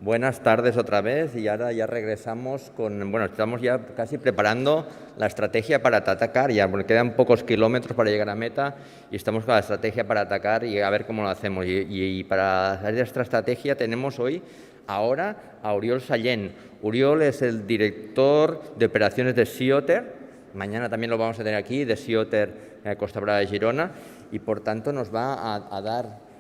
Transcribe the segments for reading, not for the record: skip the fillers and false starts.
Buenas tardes otra vez y ahora ya regresamos con, bueno, estamos ya casi preparando la estrategia para atacar ya, porque quedan pocos kilómetros para llegar a meta y estamos con la estrategia para atacar y a ver cómo lo hacemos. Y para hacer esta estrategia tenemos hoy, ahora, a Oriol Sallent. Oriol es el director de operaciones de Sea Otter, mañana también lo vamos a tener aquí, de Sea Otter Costa Brava de Girona, y por tanto nos va a dar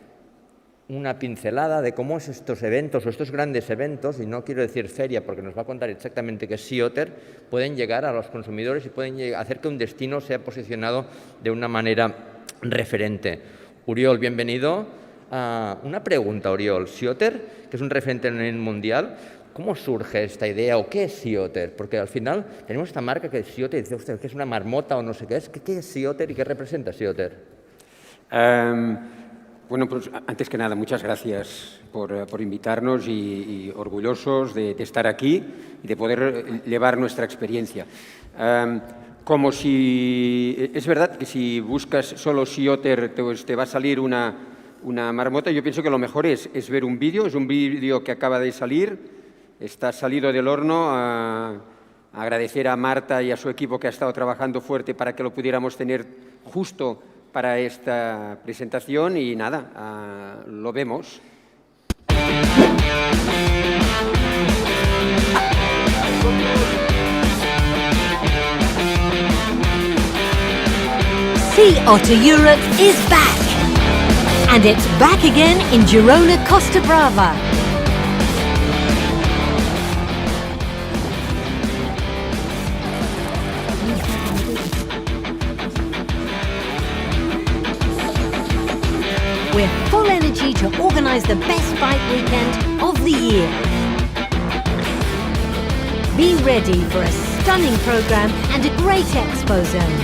una pincelada de cómo es estos eventos o estos grandes eventos, y no quiero decir feria porque nos va a contar exactamente qué es Sea Otter, pueden llegar a los consumidores y pueden hacer que un destino sea posicionado de una manera referente. Oriol, bienvenido. Una pregunta, Oriol. Sea Otter, que es un referente en el mundial, ¿cómo surge esta idea o qué es Sea Otter? Porque al final tenemos esta marca que es Sea Otter y dice, usted, ¿qué es una marmota o no sé qué es? ¿Qué es Sea Otter y qué representa Sea Otter? Bueno, pues antes que nada, muchas gracias por invitarnos y orgullosos de estar aquí y de poder llevar nuestra experiencia. Es verdad que si buscas solo Sea Otter te va a salir una marmota. Yo pienso que lo mejor es ver un vídeo. Es un vídeo que acaba de salir, está salido del horno. Agradecer a Marta y a su equipo que ha estado trabajando fuerte para que lo pudiéramos tener justo para esta presentación y nada, lo vemos. Sea Otter Europe is back, and it's back again in Girona, Costa Brava. We're full energy to organise the best bike weekend of the year. Be ready for a stunning programme and a great expo zone.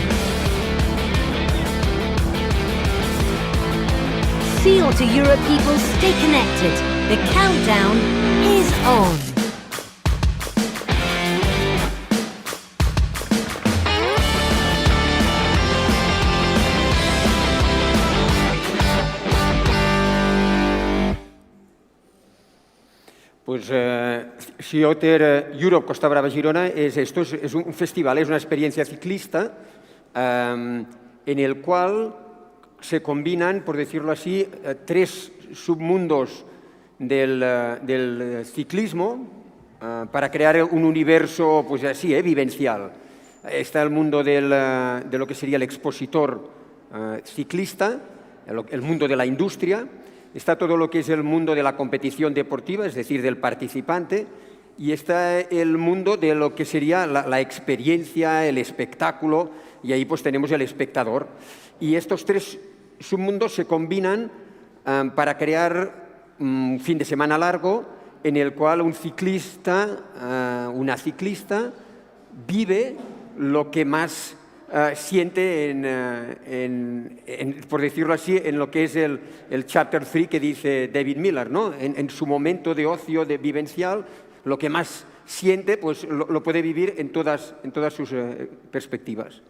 Sea Otter Europe people, stay connected. The countdown is on. Pues Sea Otter Europe Costa Brava Girona es un festival, es una experiencia ciclista en el cual se combinan, por decirlo así, tres submundos del ciclismo para crear un universo, pues así, vivencial. Está el mundo de lo que sería el expositor ciclista, el mundo de la industria. Está todo lo que es el mundo de la competición deportiva, es decir, del participante, y está el mundo de lo que sería la experiencia, el espectáculo, y ahí pues tenemos el espectador. Y estos tres submundos se combinan para crear un fin de semana largo en el cual un ciclista, una ciclista, vive lo que más siente por decirlo así, en lo que es el Chapter 3 que dice David Miller, ¿no? En su momento de ocio, de vivencial, lo que más siente, pues lo puede vivir en todas sus perspectivas.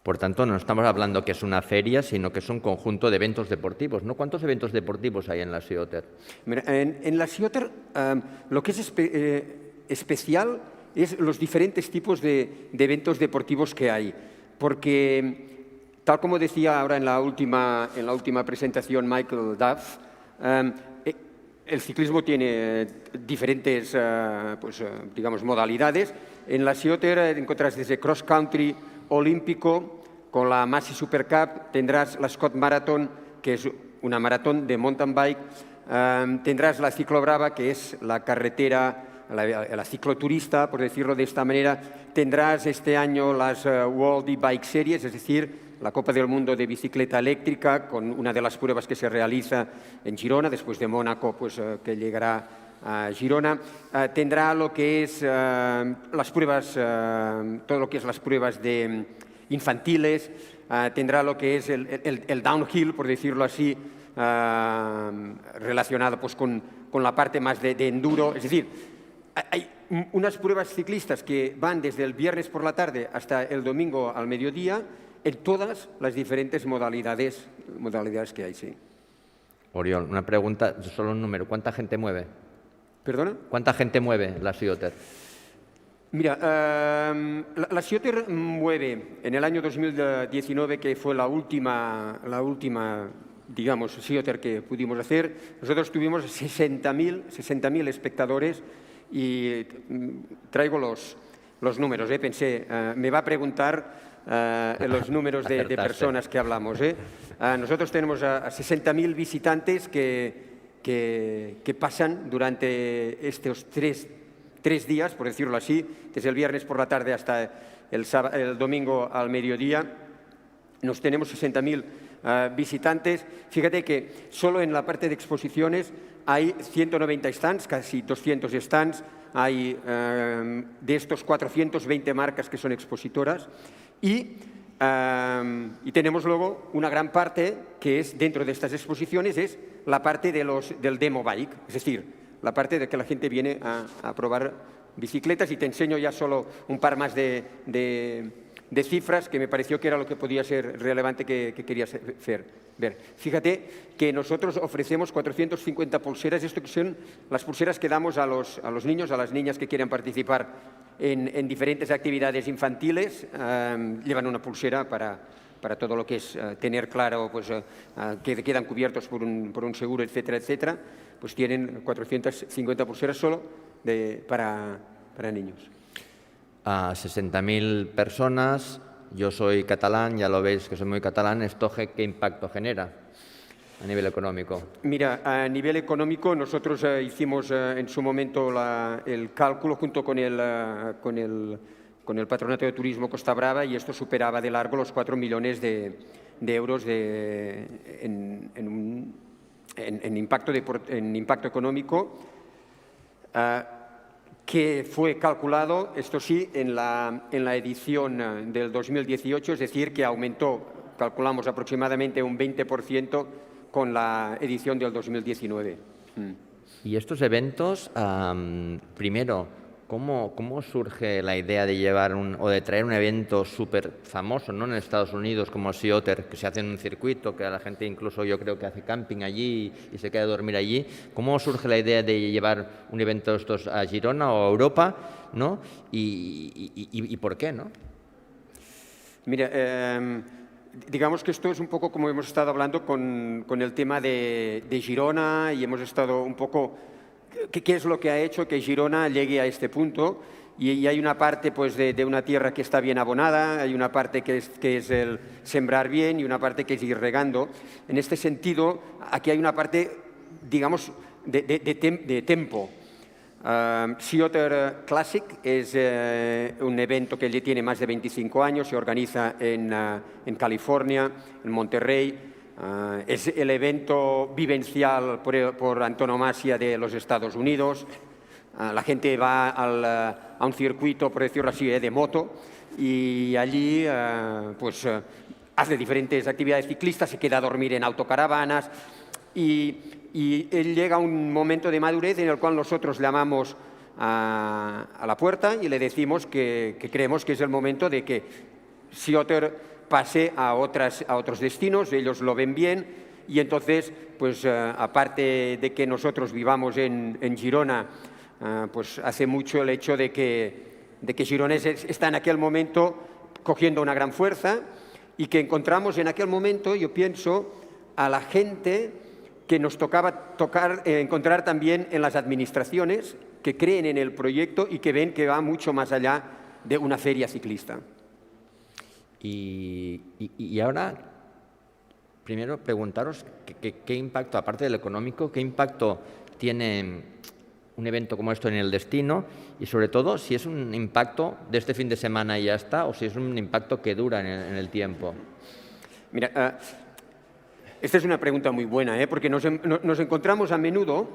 Por tanto, no estamos hablando que es una feria, sino que es un conjunto de eventos deportivos, ¿no? ¿Cuántos eventos deportivos hay en la Sea Otter? Mira, en la Sea Otter lo que es especial es los diferentes tipos de eventos deportivos que hay. Porque, tal como decía ahora en la última presentación Michael Duff, el ciclismo tiene diferentes digamos, modalidades. En la Sea Otter encontrarás desde cross country olímpico, con la Massey Super Cup, tendrás la Scott Marathon, que es una maratón de mountain bike, tendrás la Ciclobrava, que es la carretera, la cicloturista, por decirlo de esta manera. Tendrás este año las World E-Bike Series, es decir, la Copa del Mundo de bicicleta eléctrica, con una de las pruebas que se realiza en Girona, después de Mónaco, pues que llegará a Girona. Tendrá lo que es las pruebas, todo lo que es las pruebas infantiles. Tendrá lo que es el downhill, por decirlo así, relacionado pues con la parte más de enduro. Es decir, hay unas pruebas ciclistas que van desde el viernes por la tarde hasta el domingo al mediodía en todas las diferentes modalidades que hay, sí. Oriol, una pregunta, solo un número. ¿Cuánta gente mueve? ¿Perdona? ¿Cuánta gente mueve la Sea Otter? Mira, la Sea Otter mueve en el año 2019, que fue la última digamos, Sea Otter que pudimos hacer, nosotros tuvimos 60.000 espectadores y traigo los números. Pensé, me va a preguntar los números de personas que hablamos. Nosotros tenemos a 60.000 visitantes que pasan durante estos tres días, por decirlo así, desde el viernes por la tarde hasta el domingo al mediodía. Nos tenemos 60.000 visitantes. Fíjate que solo en la parte de exposiciones hay 190 stands, casi 200 stands. Hay de estos 420 marcas que son expositoras. Y tenemos luego una gran parte que es, dentro de estas exposiciones, es la parte del demo bike, es decir, la parte de que la gente viene a probar bicicletas. Y te enseño ya solo un par más de cifras que me pareció que era lo que podía ser relevante que querías ver. Fíjate que nosotros ofrecemos 450 pulseras. Esto que son las pulseras que damos a los niños, a las niñas que quieran participar en diferentes actividades infantiles. Llevan una pulsera para todo lo que es tener claro pues, que quedan cubiertos por un seguro, etcétera, etcétera. Pues tienen 450 pulseras solo para niños. A 60.000 personas, yo soy catalán, ya lo veis que soy muy catalán, ¿esto qué impacto genera a nivel económico? Mira, a nivel económico nosotros hicimos en su momento el cálculo junto con el Patronato de Turismo Costa Brava, y esto superaba de largo los 4 millones de euros en impacto económico, que fue calculado, esto sí, en la edición del 2018, es decir, que aumentó, calculamos aproximadamente un 20% con la edición del 2019. Y estos eventos, primero, ¿cómo surge la idea de llevar o de traer un evento súper famoso, no en Estados Unidos como Sea Otter, que se hace en un circuito, que a la gente incluso yo creo que hace camping allí y se queda a dormir allí? ¿Cómo surge la idea de llevar un evento de estos a Girona o a Europa, ¿no? ¿Y por qué, no? Mira, digamos que esto es un poco como hemos estado hablando con el tema de Girona, y hemos estado un poco... ¿Qué es lo que ha hecho que Girona llegue a este punto? Y hay una parte pues, de una tierra que está bien abonada, hay una parte que es el sembrar bien y una parte que es ir regando. En este sentido, aquí hay una parte, digamos, de tempo. Sea Otter Classic es un evento que ya tiene más de 25 años, se organiza en California, en Monterrey. Es el evento vivencial por antonomasia de los Estados Unidos. La gente va a un circuito, por decirlo así, de moto, y allí pues, hace diferentes actividades ciclistas, se queda a dormir en autocaravanas, y él llega a un momento de madurez en el cual nosotros llamamos a la puerta y le decimos que creemos que es el momento de que Sea Otter pase a otros destinos. Ellos lo ven bien, y entonces, pues aparte de que nosotros vivamos en Girona, pues hace mucho el hecho de que Girona está en aquel momento cogiendo una gran fuerza, y que encontramos en aquel momento, yo pienso, a la gente que nos tocaba encontrar también en las administraciones, que creen en el proyecto y que ven que va mucho más allá de una feria ciclista. Y ahora, primero preguntaros qué impacto, aparte del económico, qué impacto tiene un evento como esto en el destino, y sobre todo si es un impacto de este fin de semana y ya está, o si es un impacto que dura en el tiempo. Mira, esta es una pregunta muy buena, porque nos encontramos a menudo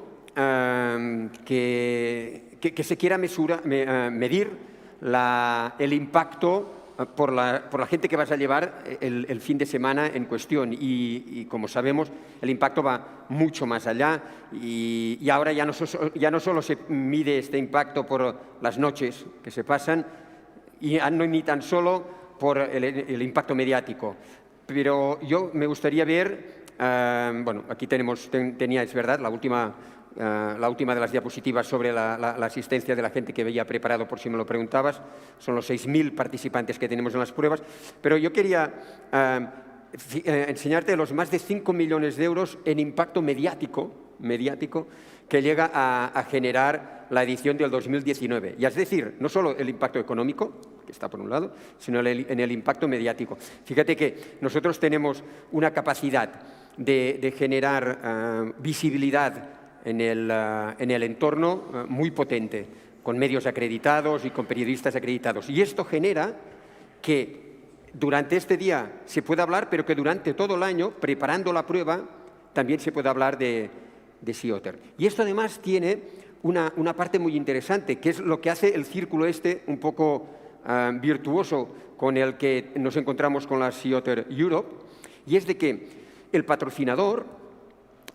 que se quiera medir el impacto por la gente que vas a llevar el fin de semana en cuestión, y como sabemos el impacto va mucho más allá, y ahora ya no solo se mide este impacto por las noches que se pasan, y ni tan solo por el impacto mediático. Pero yo me gustaría ver, bueno, aquí tenía, es verdad, la última de las diapositivas sobre la asistencia de la gente que había preparado, por si me lo preguntabas. Son los 6.000 participantes que tenemos en las pruebas. Pero yo quería enseñarte los más de 5 millones de euros en impacto mediático que llega a generar la edición del 2019. Y es decir, no solo el impacto económico, que está por un lado, sino en el impacto mediático. Fíjate que nosotros tenemos una capacidad de generar visibilidad en el entorno muy potente, con medios acreditados y con periodistas acreditados. Y esto genera que durante este día se pueda hablar, pero que durante todo el año, preparando la prueba, también se puede hablar de Sea Otter. Y esto además tiene una parte muy interesante, que es lo que hace el círculo un poco virtuoso con el que nos encontramos con la Sea Otter Europe, y es de que el patrocinador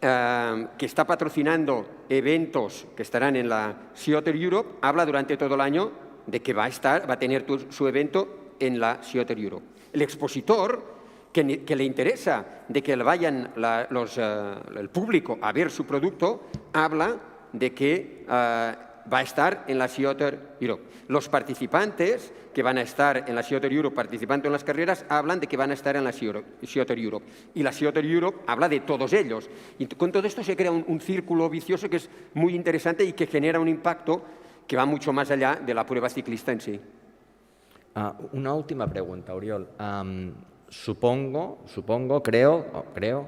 que está patrocinando eventos que estarán en la Sea Otter Europe habla durante todo el año de que va a tener su evento en la Sea Otter Europe. El expositor que le interesa de que vayan el público a ver su producto habla de que va a estar en la Sea Otter Europe. Los participantes que van a estar en la Sea Otter Europe participando en las carreras hablan de que van a estar en la Sea Otter Europe. Y la Sea Otter Europe habla de todos ellos. Y con todo esto se crea un círculo vicioso que es muy interesante y que genera un impacto que va mucho más allá de la prueba ciclista en sí. Una última pregunta, Oriol. Creo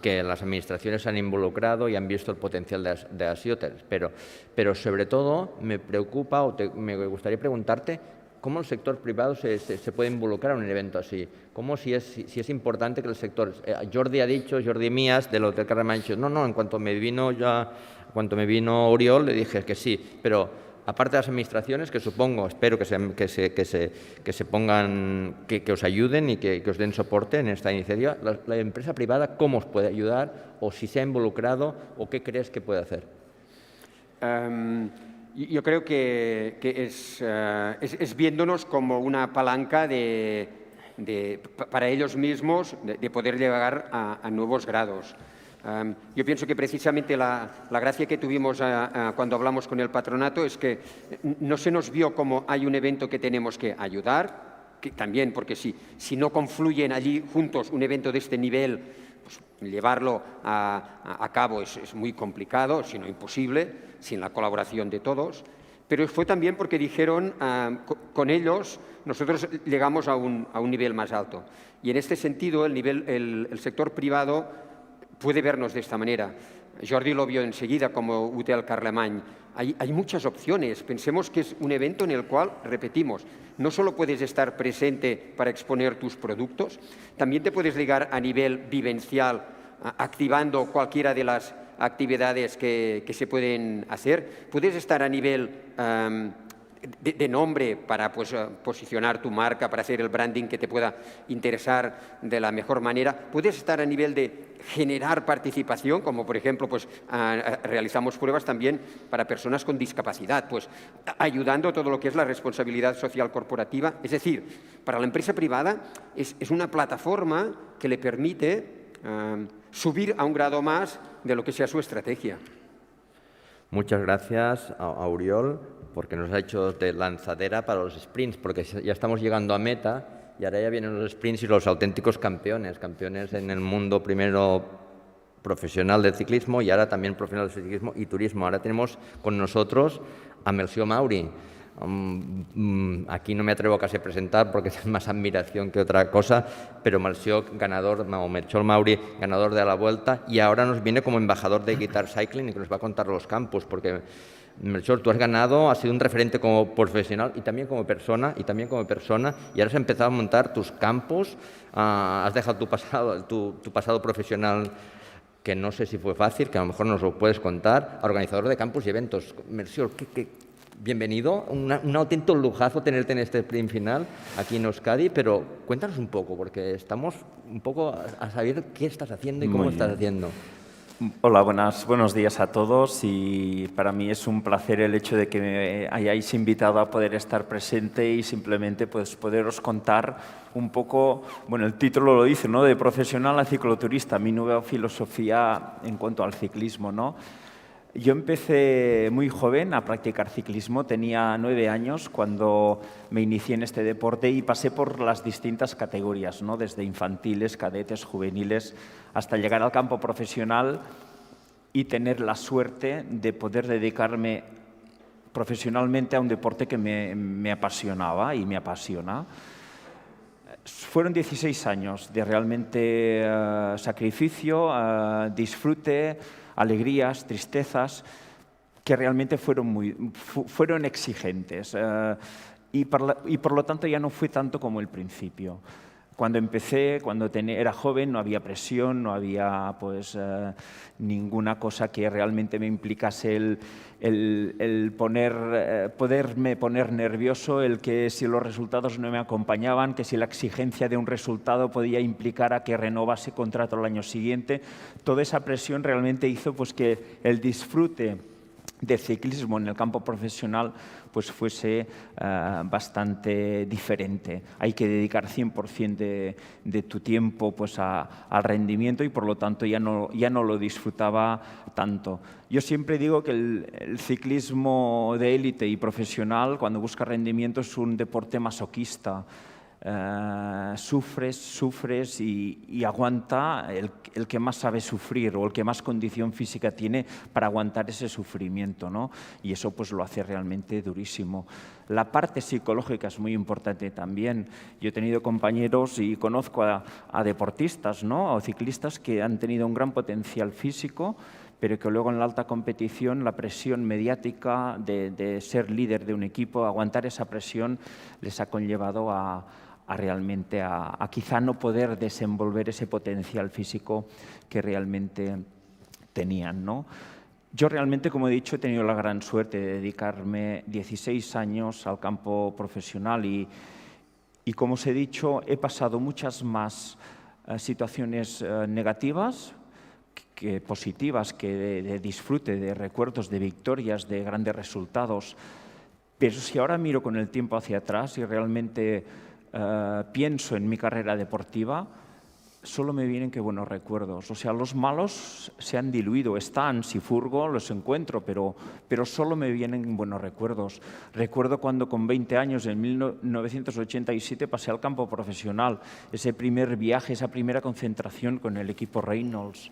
que las administraciones se han involucrado y han visto el potencial de las Sea Otters, pero sobre todo me preocupa me gustaría preguntarte cómo el sector privado se puede involucrar en un evento así. Si es importante que el sector... Jordi Mías, del Hotel Carrera, ha dicho, no, en cuanto me vino Oriol, le dije que sí, pero... Aparte de las administraciones, que espero que se pongan, que os ayuden y que os den soporte en esta iniciativa, la empresa privada, ¿cómo os puede ayudar? O si se ha involucrado, o qué crees que puede hacer. Yo creo que es viéndonos como una palanca para ellos mismos de poder llegar a nuevos grados. Yo pienso que precisamente la gracia que tuvimos cuando hablamos con el patronato es que no se nos vio como hay un evento que tenemos que ayudar, que también porque si no confluyen allí juntos un evento de este nivel, pues llevarlo a cabo es muy complicado, si no imposible, sin la colaboración de todos. Pero fue también porque dijeron, con ellos nosotros llegamos a un nivel más alto. Y en este sentido el sector privado puede vernos de esta manera. Jordi lo vio enseguida como Hotel Carlemany. Hay muchas opciones. Pensemos que es un evento en el cual, repetimos, no solo puedes estar presente para exponer tus productos, también te puedes ligar a nivel vivencial, activando cualquiera de las actividades que se pueden hacer. Puedes estar a nivel de nombre para posicionar tu marca, para hacer el branding que te pueda interesar de la mejor manera. Puedes estar a nivel de generar participación, como por ejemplo realizamos pruebas también para personas con discapacidad, ayudando a todo lo que es la responsabilidad social corporativa. Es decir, para la empresa privada es una plataforma que le permite subir a un grado más de lo que sea su estrategia. Muchas gracias a Oriol, porque nos ha hecho de lanzadera para los sprints, porque ya estamos llegando a meta y ahora ya vienen los sprints y los auténticos campeones en el mundo primero profesional del ciclismo y ahora también profesional del ciclismo y turismo. Ahora tenemos con nosotros a Melcior Mauri. Aquí no me atrevo casi a presentar porque es más admiración que otra cosa, pero Melcior Mauri, ganador de la Vuelta, y ahora nos viene como embajador de Guitar Cycling y que nos va a contar los campos, porque Melcior, tú has ganado, has sido un referente como profesional y también como persona, y ahora has empezado a montar tus campos, has dejado tu pasado profesional, que no sé si fue fácil, que a lo mejor nos lo puedes contar, organizador de campos y eventos. Melcior, bienvenido, un auténtico lujazo tenerte en este sprint final aquí en Euskadi, pero cuéntanos un poco, porque estamos un poco a saber qué estás haciendo y cómo estás haciendo. Hola, buenos días a todos y para mí es un placer el hecho de que me hayáis invitado a poder estar presente y simplemente pues, poderos contar un poco, bueno, el título lo dice, ¿no? De profesional a cicloturista, mi nueva filosofía en cuanto al ciclismo, ¿no? Yo empecé muy joven a practicar ciclismo, tenía 9 años cuando me inicié en este deporte y pasé por las distintas categorías, ¿no? Desde infantiles, cadetes, juveniles, hasta llegar al campo profesional y tener la suerte de poder dedicarme profesionalmente a un deporte que me apasionaba y me apasiona. Fueron 16 años de realmente sacrificio, disfrute, alegrías, tristezas, que realmente fueron exigentes. Y por lo tanto ya no fue tanto como el principio. Cuando empecé, era joven, no había presión, no había pues, ninguna cosa que realmente me implicase poderme poner nervioso, el que si los resultados no me acompañaban, que si la exigencia de un resultado podía implicar a que renovase contrato el año siguiente. Toda esa presión realmente hizo pues, que el disfrute del ciclismo en el campo profesional pues fuese bastante diferente. Hay que dedicar 100% de tu tiempo pues, al rendimiento y por lo tanto ya no lo disfrutaba tanto. Yo siempre digo que el ciclismo de élite y profesional, cuando busca rendimiento, es un deporte masoquista. Sufres y aguanta el que más sabe sufrir o el que más condición física tiene para aguantar ese sufrimiento, ¿no? Y eso pues lo hace realmente durísimo. La parte psicológica es muy importante también. Yo he tenido compañeros y conozco a deportistas, ¿no? O ciclistas que han tenido un gran potencial físico, pero que luego en la alta competición la presión mediática de ser líder de un equipo, aguantar esa presión les ha conllevado a quizá no poder desenvolver ese potencial físico que realmente tenían, ¿no? Yo realmente, como he dicho, he tenido la gran suerte de dedicarme 16 años al campo profesional y como os he dicho, he pasado muchas más situaciones negativas que positivas, que de disfrute, de recuerdos, de victorias, de grandes resultados. Pero si ahora miro con el tiempo hacia atrás y realmente pienso en mi carrera deportiva, solo me vienen que buenos recuerdos. O sea, los malos se han diluido, están, si furgo los encuentro, pero solo me vienen buenos recuerdos. Recuerdo cuando con 20 años, en 1987, pasé al campo profesional, ese primer viaje, esa primera concentración con el equipo Reynolds,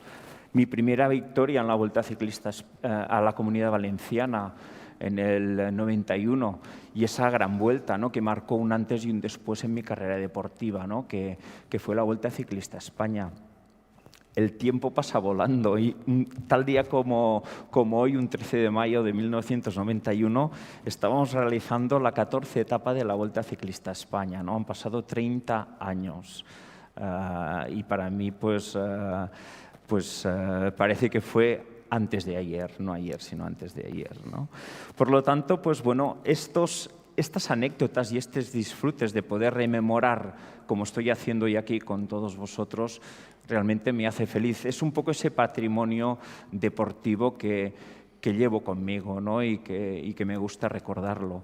mi primera victoria en la Vuelta Ciclista a la Comunidad Valenciana en el 91 y esa gran vuelta, ¿no? Que marcó un antes y un después en mi carrera deportiva, ¿no? que fue la Vuelta Ciclista a España. El tiempo pasa volando y tal día como hoy, un 13 de mayo de 1991, estábamos realizando la 14ª etapa de la Vuelta Ciclista a España, ¿no? Han pasado 30 años y para mí parece que fue antes de ayer, no ayer, sino antes de ayer, ¿no? Por lo tanto, pues bueno, estas anécdotas y estos disfrutes de poder rememorar, como estoy haciendo hoy aquí con todos vosotros, realmente me hace feliz. Es un poco ese patrimonio deportivo que llevo conmigo, ¿no? y que me gusta recordarlo.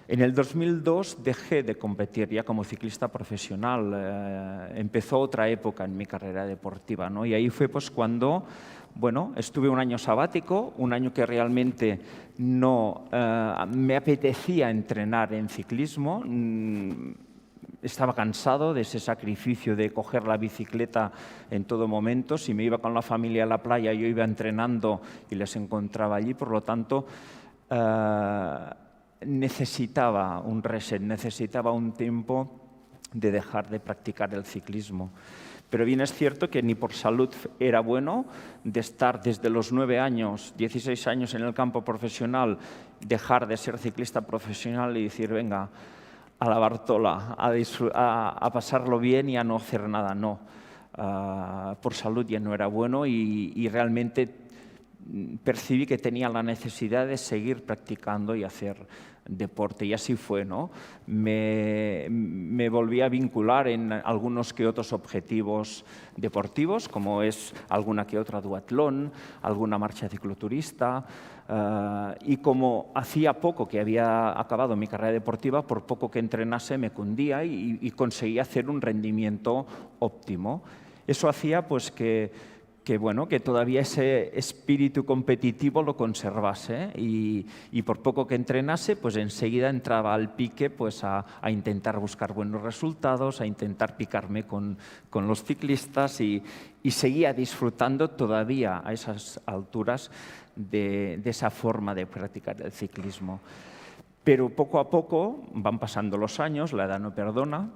En el 2002 dejé de competir ya como ciclista profesional. Empezó otra época en mi carrera deportiva, ¿no? Y ahí fue pues cuando estuve un año sabático, un año que realmente no me apetecía entrenar en ciclismo. Estaba cansado de ese sacrificio de coger la bicicleta en todo momento. Si me iba con la familia a la playa, yo iba entrenando y les encontraba allí. Por lo tanto, necesitaba un reset, necesitaba un tiempo de dejar de practicar el ciclismo. Pero bien es cierto que ni por salud era bueno de estar desde los 9 años, 16 años en el campo profesional, dejar de ser ciclista profesional y decir, venga, a la Bartola, a pasarlo bien y a no hacer nada. No, por salud ya no era bueno y realmente percibí que tenía la necesidad de seguir practicando y hacer deporte, y así fue, ¿no? Me volví a vincular en algunos que otros objetivos deportivos, como es alguna que otra duatlón, alguna marcha cicloturista, y como hacía poco que había acabado mi carrera deportiva, por poco que entrenase me cundía y conseguía hacer un rendimiento óptimo. Eso hacía pues que todavía ese espíritu competitivo lo conservase y por poco que entrenase, pues enseguida entraba al pique pues a intentar buscar buenos resultados, a intentar picarme con los ciclistas y seguía disfrutando todavía a esas alturas de esa forma de practicar el ciclismo. Pero poco a poco van pasando los años, la edad no perdona,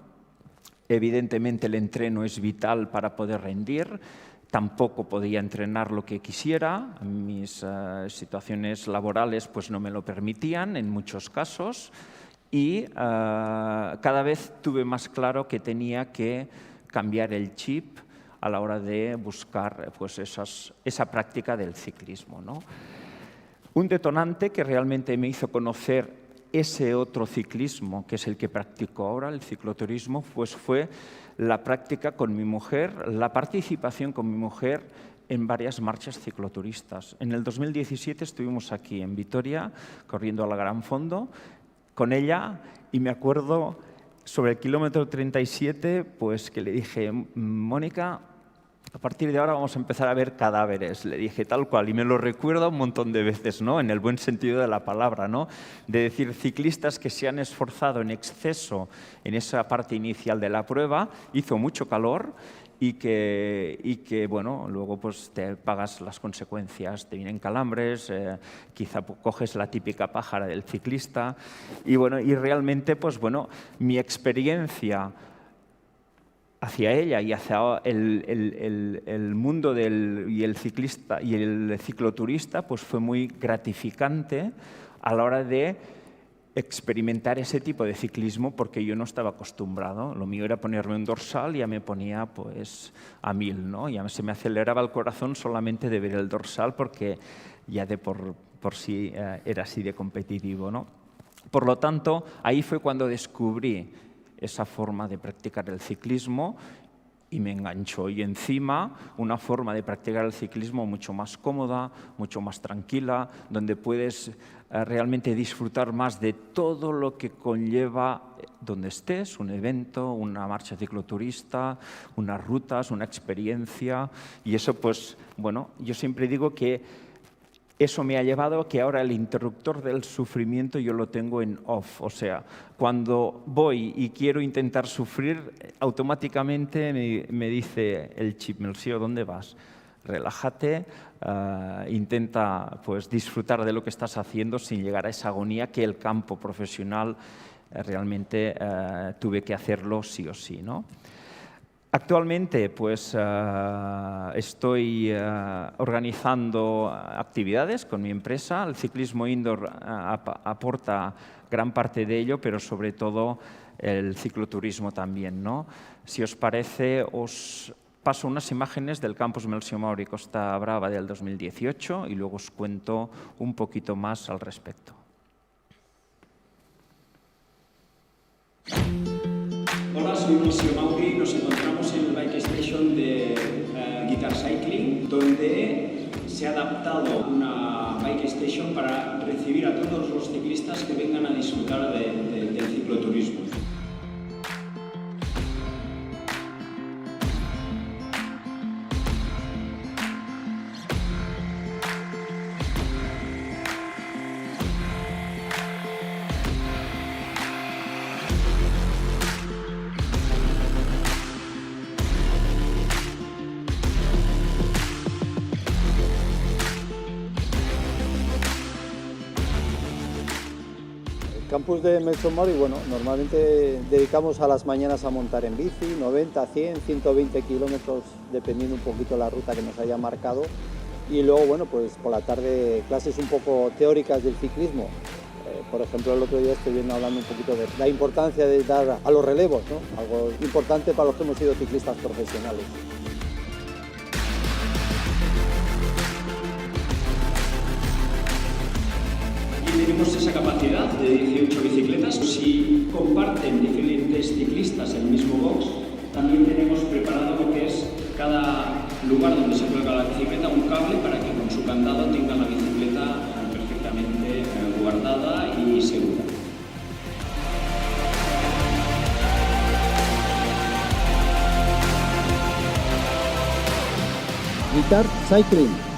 evidentemente el entreno es vital para poder rendir. Tampoco podía entrenar lo que quisiera, mis situaciones laborales pues, no me lo permitían en muchos casos y cada vez tuve más claro que tenía que cambiar el chip a la hora de buscar pues, esa práctica del ciclismo, ¿no? Un detonante que realmente me hizo conocer ese otro ciclismo, que es el que practico ahora, el cicloturismo, pues fue la práctica con mi mujer, la participación con mi mujer en varias marchas cicloturistas. En el 2017 estuvimos aquí en Vitoria, corriendo a la Gran Fondo, con ella, y me acuerdo sobre el kilómetro 37, pues que le dije, Mónica, a partir de ahora vamos a empezar a ver cadáveres, le dije tal cual, y me lo recuerda un montón de veces, ¿no? En el buen sentido de la palabra, ¿no? De decir, ciclistas que se han esforzado en exceso en esa parte inicial de la prueba, hizo mucho calor y que bueno, luego pues te pagas las consecuencias, te vienen calambres, quizá coges la típica pájara del ciclista y bueno, y realmente pues bueno, mi experiencia hacia ella y hacia el mundo y el ciclista y el cicloturista pues fue muy gratificante a la hora de experimentar ese tipo de ciclismo porque yo no estaba acostumbrado. Lo mío era ponerme un dorsal y ya me ponía pues a 1000, ¿no? Ya se me aceleraba el corazón solamente de ver el dorsal porque ya de por sí era así de competitivo, ¿no? Por lo tanto, ahí fue cuando descubrí esa forma de practicar el ciclismo y me enganchó. Y encima una forma de practicar el ciclismo mucho más cómoda, mucho más tranquila, donde puedes realmente disfrutar más de todo lo que conlleva donde estés, un evento, una marcha cicloturista, unas rutas, una experiencia. Y eso, pues, bueno, yo siempre digo que eso me ha llevado a que ahora el interruptor del sufrimiento yo lo tengo en off. O sea, cuando voy y quiero intentar sufrir, automáticamente me dice el chip, Melcior, ¿dónde vas? Relájate, intenta pues, disfrutar de lo que estás haciendo sin llegar a esa agonía que el campo profesional realmente tuve que hacerlo sí o sí, ¿no? Actualmente pues, estoy organizando actividades con mi empresa. El ciclismo indoor aporta gran parte de ello, pero sobre todo el cicloturismo también, ¿no? Si os parece, os paso unas imágenes del Campus Melcior Mauri Costa Brava del 2018 y luego os cuento un poquito más al respecto. Hola, soy Melcior Mauri. Nos encontramos en el Bike Station de Guitar Cycling, donde se ha adaptado una Bike Station para recibir a todos los ciclistas que vengan a disfrutar del cicloturismo. Campus de Melcior Mauri, bueno, normalmente dedicamos a las mañanas a montar en bici, 90, 100, 120 kilómetros, dependiendo un poquito de la ruta que nos haya marcado. Y luego, bueno, pues por la tarde clases un poco teóricas del ciclismo. Por ejemplo, el otro día estoy hablando un poquito de la importancia de dar a los relevos, ¿no? Algo importante para los que hemos sido ciclistas profesionales. tenemos esa capacidad de 18 bicicletas. Si comparten diferentes ciclistas el mismo box, también tenemos preparado lo que es cada lugar donde se cuelga la bicicleta, un cable para que con su candado tengan la bicicleta perfectamente guardada y segura. Guitar Cycling.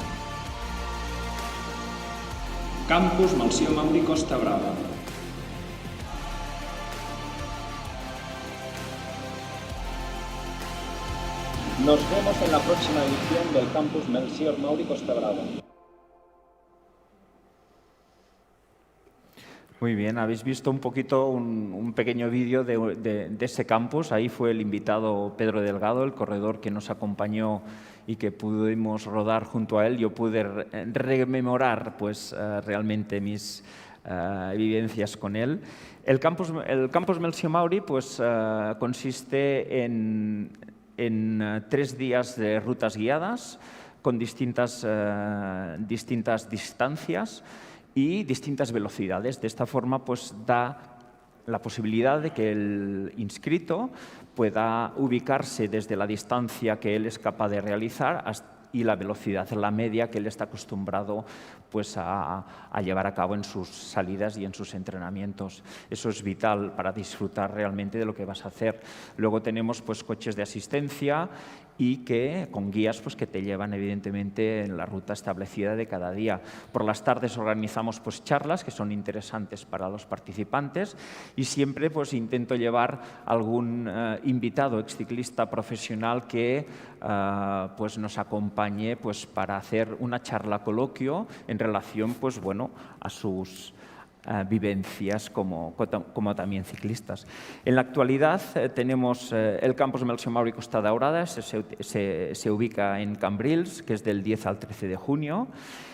Campus Melcior Mauri Costa Brava. Nos vemos en la próxima edición del Campus Melcior Mauri Costa Brava. Muy bien, habéis visto un poquito un pequeño vídeo de ese campus. Ahí fue el invitado Pedro Delgado, el corredor que nos acompañó y que pudimos rodar junto a él. Yo pude rememorar pues, realmente mis vivencias con él. El campus Melcior Mauri pues, consiste en 3 días de rutas guiadas con distintas distancias y distintas velocidades. De esta forma, pues, da la posibilidad de que el inscrito pueda ubicarse desde la distancia que él es capaz de realizar y la velocidad, la media que él está acostumbrado pues, a llevar a cabo en sus salidas y en sus entrenamientos. Eso es vital para disfrutar realmente de lo que vas a hacer. Luego tenemos pues, coches de asistencia y con guías pues, que te llevan evidentemente en la ruta establecida de cada día. Por las tardes organizamos pues, charlas que son interesantes para los participantes y siempre pues, intento llevar algún invitado exciclista profesional que pues, nos acompañe pues, para hacer una charla coloquio en relación pues, bueno, a sus vivencias como también ciclistas. En la actualidad tenemos el Campus Melcior Mauri Costa Daurada, se ubica en Cambrils, que es del 10 al 13 de junio.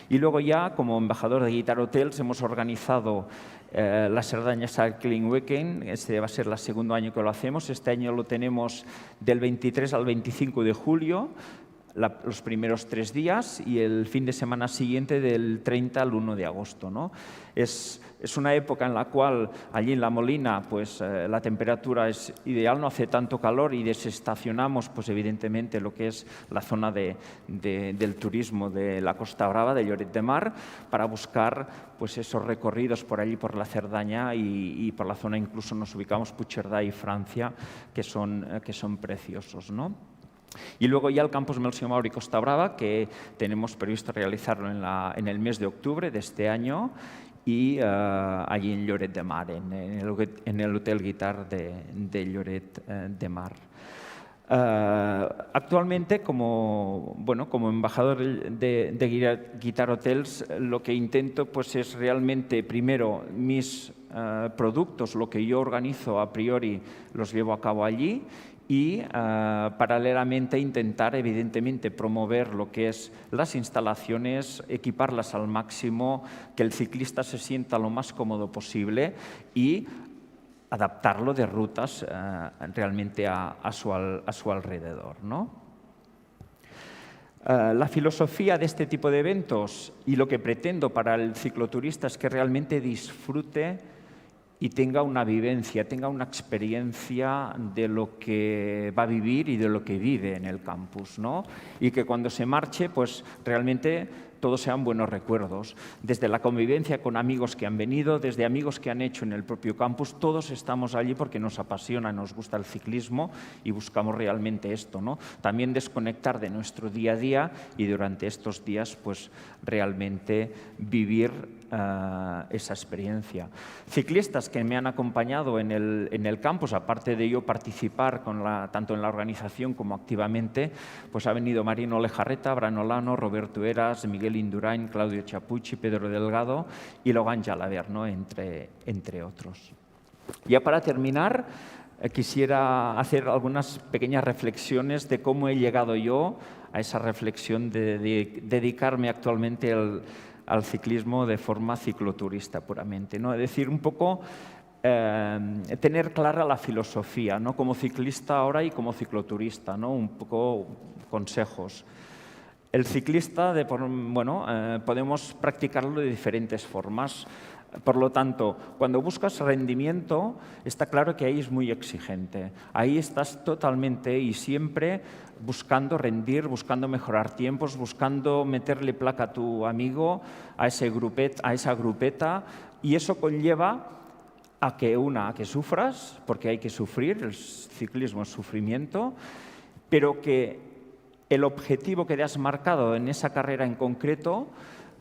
Y luego ya, como embajador de Guitar Hotels, hemos organizado la Cerdaña Cycling Weekend. Este va a ser el segundo año que lo hacemos. Este año lo tenemos del 23 al 25 de julio. Los primeros 3 días y el fin de semana siguiente del 30 al 1 de agosto, ¿no? Es una época en la cual allí en La Molina pues, la temperatura es ideal, no hace tanto calor y desestacionamos pues, evidentemente lo que es la zona del turismo de la Costa Brava, de Lloret de Mar, para buscar pues, esos recorridos por allí, por la Cerdaña y por la zona incluso nos ubicamos Puigcerdà y Francia, que son preciosos, ¿no? Y luego ya el Campus Melcior Mauri Costa Brava, que tenemos previsto realizarlo en el mes de octubre de este año y allí en Lloret de Mar, en el Hotel Guitar de Lloret de Mar. Actualmente, como embajador de Guitar Hotels, lo que intento pues, es realmente, primero, mis productos, lo que yo organizo a priori, los llevo a cabo allí y paralelamente intentar evidentemente promover lo que es las instalaciones, equiparlas al máximo, que el ciclista se sienta lo más cómodo posible y adaptarlo de rutas realmente a su alrededor, ¿no? La filosofía de este tipo de eventos y lo que pretendo para el cicloturista es que realmente disfrute y tenga una vivencia, tenga una experiencia de lo que va a vivir y de lo que vive en el campus, ¿no? Y que cuando se marche, pues realmente todos sean buenos recuerdos. Desde la convivencia con amigos que han venido, desde amigos que han hecho en el propio campus, todos estamos allí porque nos apasiona, nos gusta el ciclismo y buscamos realmente esto, ¿no? También desconectar de nuestro día a día y durante estos días, pues realmente vivir esa experiencia. Ciclistas que me han acompañado en el campus, aparte de yo participar tanto en la organización como activamente, pues ha venido Marino Lejarreta, Bran Olano, Roberto Eras, Miguel Indurain, Claudio Chapucci, Pedro Delgado y Logan Jalaber, ¿no? entre otros. Ya para terminar, quisiera hacer algunas pequeñas reflexiones de cómo he llegado yo a esa reflexión de dedicarme actualmente al ciclismo de forma cicloturista puramente, ¿no? Es decir, un poco tener clara la filosofía, ¿no? Como ciclista ahora y como cicloturista, ¿no? Un poco consejos. El ciclista, podemos practicarlo de diferentes formas. Por lo tanto, cuando buscas rendimiento, está claro que ahí es muy exigente. Ahí estás totalmente y siempre buscando rendir, buscando mejorar tiempos, buscando meterle placa a tu amigo, a esa grupeta, y eso conlleva a que sufras, porque hay que sufrir, el ciclismo es sufrimiento, pero que el objetivo que te has marcado en esa carrera en concreto,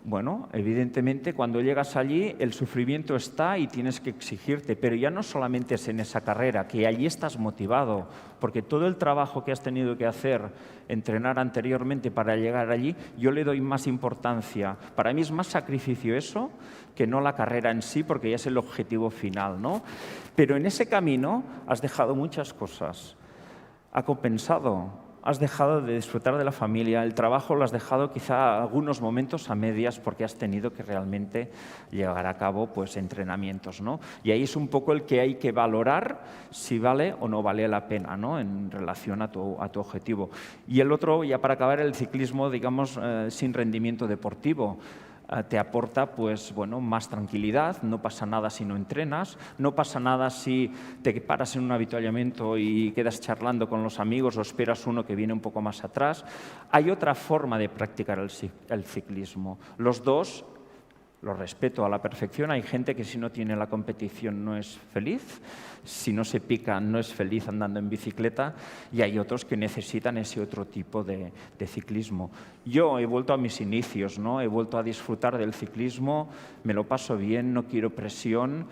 bueno, evidentemente cuando llegas allí el sufrimiento está y tienes que exigirte, pero ya no solamente es en esa carrera, que allí estás motivado, porque todo el trabajo que has tenido que hacer, entrenar anteriormente para llegar allí, yo le doy más importancia. Para mí es más sacrificio eso que no la carrera en sí, porque ya es el objetivo final, ¿no? Pero en ese camino has dejado muchas cosas, ha compensado. Has dejado de disfrutar de la familia, el trabajo lo has dejado quizá algunos momentos a medias porque has tenido que realmente llevar a cabo pues, entrenamientos, ¿no? Y ahí es un poco el que hay que valorar si vale o no vale la pena, ¿no? En relación a tu objetivo. Y el otro, ya para acabar, el ciclismo, digamos, sin rendimiento deportivo. Te aporta pues, bueno, más tranquilidad, no pasa nada si no entrenas, no pasa nada si te paras en un avituallamiento y quedas charlando con los amigos o esperas uno que viene un poco más atrás. Hay otra forma de practicar el ciclismo. Los dos los respeto a la perfección. Hay gente que si no tiene la competición no es feliz, si no se pica no es feliz andando en bicicleta, y hay otros que necesitan ese otro tipo de ciclismo. Yo he vuelto a mis inicios, ¿no? He vuelto a disfrutar del ciclismo, me lo paso bien, no quiero presión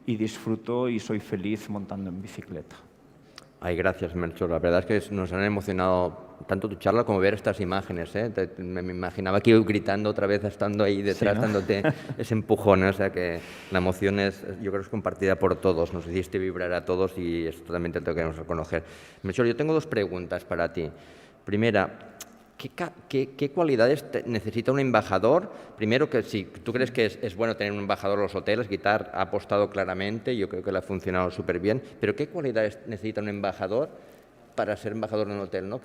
y disfruto y soy feliz montando en bicicleta. Ay, gracias, Melchor. La verdad es que nos han emocionado tanto tu charla como ver estas imágenes, ¿eh? Me imaginaba que iba gritando otra vez estando ahí detrás, sí, ¿no? Dándote ese empujón, ¿eh? O sea que la emoción yo creo que es compartida por todos. Nos hiciste vibrar a todos y esto también te lo queremos reconocer. Melchor, yo tengo dos preguntas para ti. Primera, ¿qué cualidades necesita un embajador? Primero, que si tú crees que es bueno tener un embajador en los hoteles, Guitar ha apostado claramente, yo creo que le ha funcionado súper bien, pero ¿qué cualidades necesita un embajador para ser embajador en un hotel, ¿no?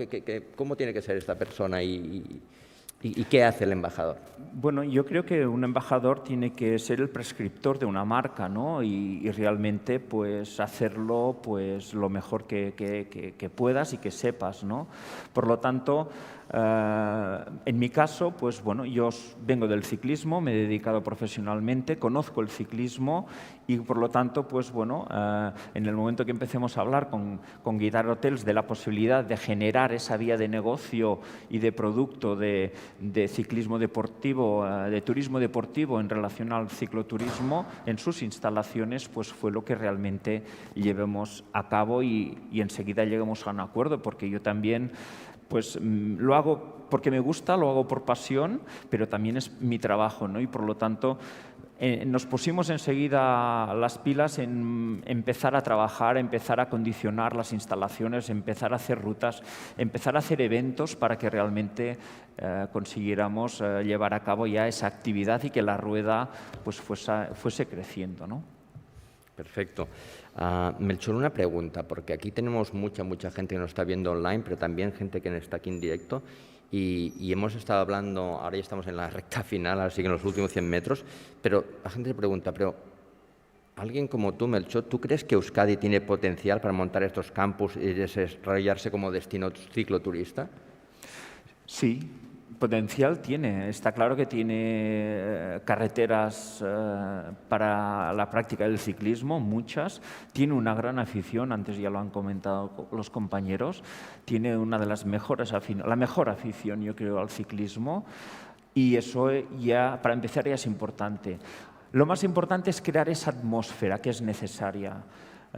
¿Cómo tiene que ser esta persona y qué hace el embajador? Bueno, yo creo que un embajador tiene que ser el prescriptor de una marca, ¿no? Y realmente pues, hacerlo pues, lo mejor que puedas y que sepas, ¿no? Por lo tanto, en mi caso, pues, bueno, yo vengo del ciclismo, me he dedicado profesionalmente, conozco el ciclismo y, por lo tanto, pues, bueno, en el momento que empecemos a hablar con Guitar Hotels de la posibilidad de generar esa vía de negocio y de producto de ciclismo deportivo, de turismo deportivo en relación al cicloturismo, en sus instalaciones, pues fue lo que realmente llevemos a cabo y enseguida llegamos a un acuerdo, porque yo también pues lo hago porque me gusta, lo hago por pasión, pero también es mi trabajo, ¿no? Y por lo tanto nos pusimos enseguida las pilas en empezar a trabajar, empezar a acondicionar las instalaciones, empezar a hacer rutas, empezar a hacer eventos para que realmente consiguiéramos llevar a cabo ya esa actividad y que la rueda pues fuese creciendo, ¿no? Perfecto. Melchor, una pregunta, porque aquí tenemos mucha gente que nos está viendo online, pero también gente que está aquí en directo y hemos estado hablando, ahora ya estamos en la recta final, así que en los últimos 100 metros, pero la gente se pregunta, pero alguien como tú, Melchor, ¿tú crees que Euskadi tiene potencial para montar estos campus y desarrollarse como destino cicloturista? Sí. Potencial tiene, está claro que tiene carreteras para la práctica del ciclismo, muchas, tiene una gran afición, antes ya lo han comentado los compañeros, tiene una de las mejores la mejor afición, yo creo, al ciclismo, y eso ya, para empezar, ya es importante. Lo más importante es crear esa atmósfera que es necesaria.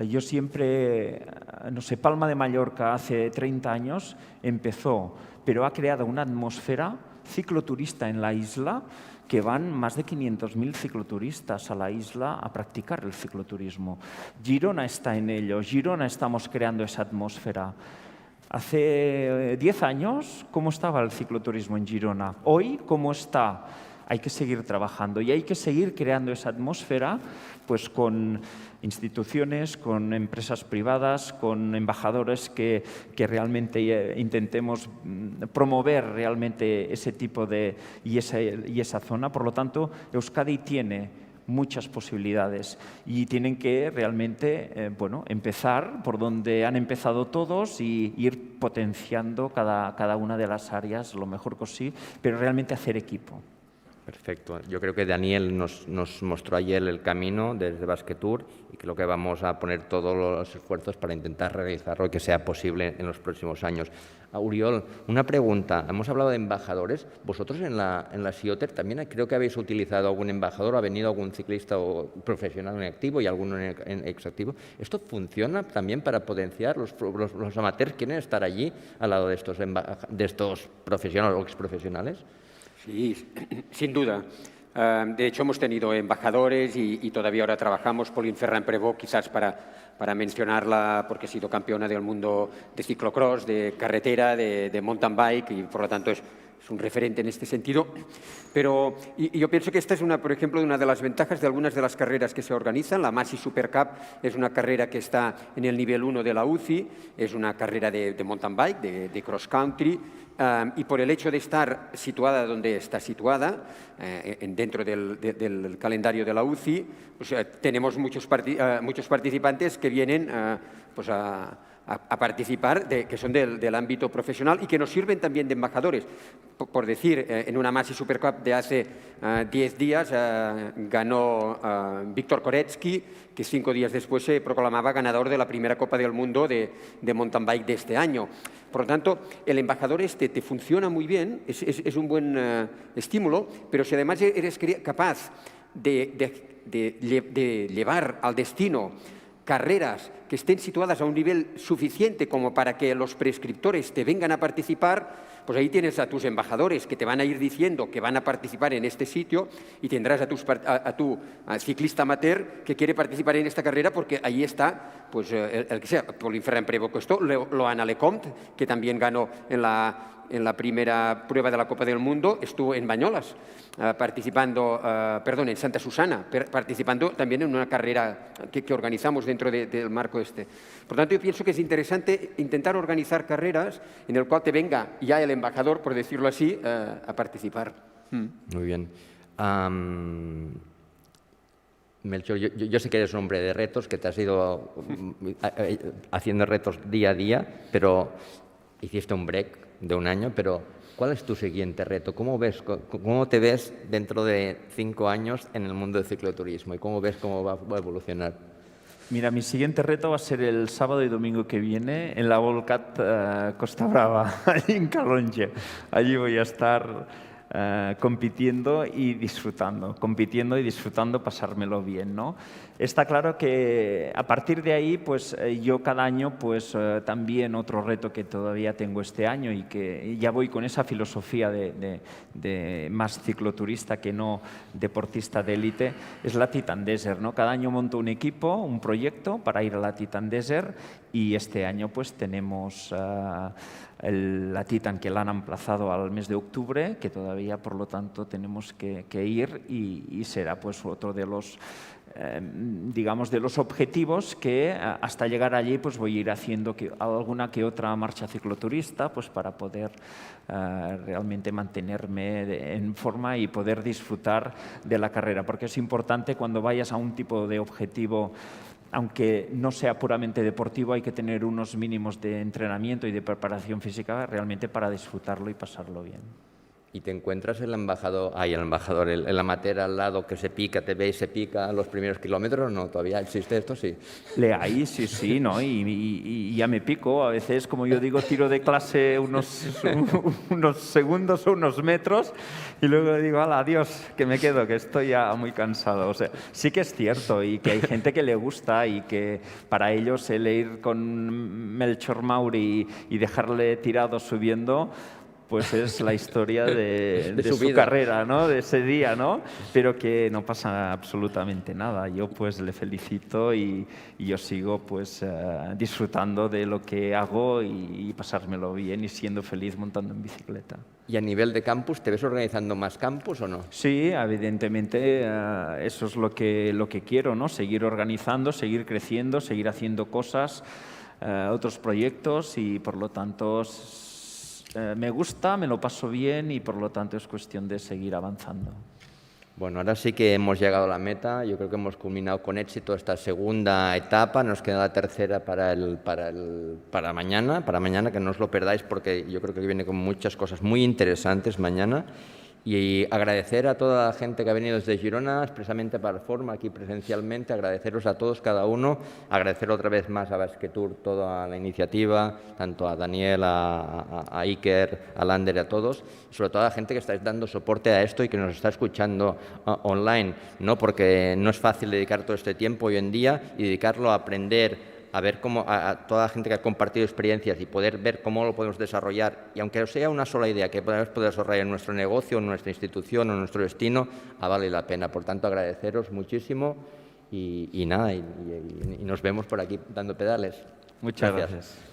Yo siempre, no sé, Palma de Mallorca hace 30 años empezó, pero ha creado una atmósfera cicloturista en la isla que van más de 500.000 cicloturistas a la isla a practicar el cicloturismo. Girona está en ello, Girona estamos creando esa atmósfera. Hace 10 años, ¿cómo estaba el cicloturismo en Girona? Hoy, ¿cómo está? Hay que seguir trabajando y hay que seguir creando esa atmósfera pues, con instituciones, con empresas privadas, con embajadores que realmente intentemos promover realmente ese tipo y esa zona. Por lo tanto, Euskadi tiene muchas posibilidades y tienen que realmente empezar por donde han empezado todos y ir potenciando cada una de las áreas lo mejor posible, pero realmente hacer equipo. Perfecto. Yo creo que Daniel nos mostró ayer el camino desde Basquetour y creo que vamos a poner todos los esfuerzos para intentar realizar lo que sea posible en los próximos años. Oriol, una pregunta. Hemos hablado de embajadores. ¿Vosotros en la SIOTER también creo que habéis utilizado algún embajador? ¿Ha venido algún ciclista o profesional en activo y alguno en exactivo? ¿Esto funciona también para potenciar? ¿Los amateurs quieren estar allí al lado de estos profesionales o exprofesionales? Sí, sin duda. De hecho, hemos tenido embajadores y todavía ahora trabajamos. Pauline Ferrand-Prévot, quizás para mencionarla, porque ha sido campeona del mundo de ciclocross, de carretera, de mountain bike y, por lo tanto, es un referente en este sentido. Pero yo pienso que esta es, por ejemplo, una de las ventajas de algunas de las carreras que se organizan. La Massey Super Cup es una carrera que está en el nivel 1 de la UCI, es una carrera de mountain bike, de cross country, y por el hecho de estar situada donde está situada, dentro del calendario de la UCI, pues, tenemos muchos participantes que vienen pues a participar, que son del ámbito profesional y que nos sirven también de embajadores. Por decir, en una Massey Super Cup de hace 10 días ganó Víctor Koretsky, que 5 días después se proclamaba ganador de la primera Copa del Mundo de mountain bike de este año. Por lo tanto, el embajador te funciona muy bien, es un buen estímulo, pero si además eres capaz de llevar al destino carreras que estén situadas a un nivel suficiente como para que los prescriptores te vengan a participar, pues ahí tienes a tus embajadores que te van a ir diciendo que van a participar en este sitio y tendrás a tu ciclista amateur que quiere participar en esta carrera porque ahí está, pues el que sea, Pauline Ferrand-Prévot, Loana Lecomte, que también ganó en la primera prueba de la Copa del Mundo, estuvo en Bañolas, en Santa Susana, participando también en una carrera que organizamos dentro del marco este. Por tanto, yo pienso que es interesante intentar organizar carreras en el cual te venga ya el embajador, por decirlo así, a participar. Muy bien. Melchor, yo sé que eres un hombre de retos, que te has ido haciendo retos día a día, pero hiciste un break de un año, pero ¿cuál es tu siguiente reto? ¿Cómo te ves dentro de 5 años en el mundo del cicloturismo y cómo ves cómo va a evolucionar? Mira, mi siguiente reto va a ser el sábado y domingo que viene en la Volcat Costa Brava, allí en Calonge. Allí voy a estar compitiendo y disfrutando, pasármelo bien, ¿no? Está claro que a partir de ahí, pues yo cada año, pues también otro reto que todavía tengo este año y que ya voy con esa filosofía de más cicloturista que no deportista de élite, es la Titan Desert, ¿no? Cada año monto un equipo, un proyecto para ir a la Titan Desert y este año pues tenemos la Titan que la han emplazado al mes de octubre, que todavía por lo tanto tenemos que ir y será pues otro de los digamos de los objetivos que hasta llegar allí pues voy a ir haciendo alguna que otra marcha cicloturista pues para poder realmente mantenerme en forma y poder disfrutar de la carrera, porque es importante cuando vayas a un tipo de objetivo, aunque no sea puramente deportivo, hay que tener unos mínimos de entrenamiento y de preparación física realmente para disfrutarlo y pasarlo bien. ¿Y te encuentras el amateur al lado que se pica, te ve y se pica a los primeros kilómetros? ¿No? ¿Todavía existe esto? Sí. Ahí sí, ¿no? Y ya me pico. A veces, como yo digo, tiro de clase unos segundos o unos metros y luego digo, ¡hala, adiós, que me quedo, que estoy ya muy cansado! O sea, sí que es cierto y que hay gente que le gusta y que para ellos el ir con Melchor Mauri y dejarle tirado subiendo, pues es la historia de su carrera, ¿no? De ese día, ¿no? Pero que no pasa absolutamente nada. Yo pues le felicito y yo sigo pues disfrutando de lo que hago y pasármelo bien y siendo feliz montando en bicicleta. ¿Y a nivel de campus, te ves organizando más campus o no? Sí, evidentemente eso es lo que quiero, ¿no? Seguir organizando, seguir creciendo, seguir haciendo cosas, otros proyectos y por lo tanto me gusta, me lo paso bien y por lo tanto es cuestión de seguir avanzando. Bueno, ahora sí que hemos llegado a la meta. Yo creo que hemos culminado con éxito esta segunda etapa. Nos queda la tercera para mañana, que no os lo perdáis porque yo creo que viene con muchas cosas muy interesantes mañana. Y agradecer a toda la gente que ha venido desde Girona, expresamente para el foro, aquí presencialmente, agradeceros a todos, cada uno, agradecer otra vez más a Basquetour toda la iniciativa, tanto a Daniel, a Iker, a Lander y a todos, y sobre todo a la gente que estáis dando soporte a esto y que nos está escuchando online, ¿no? Porque no es fácil dedicar todo este tiempo hoy en día y dedicarlo a aprender, a ver cómo a toda la gente que ha compartido experiencias y poder ver cómo lo podemos desarrollar, y aunque sea una sola idea que podemos poder desarrollar en nuestro negocio, en nuestra institución o en nuestro destino, vale la pena. Por tanto, agradeceros muchísimo y nada, y nos vemos por aquí dando pedales. Muchas gracias.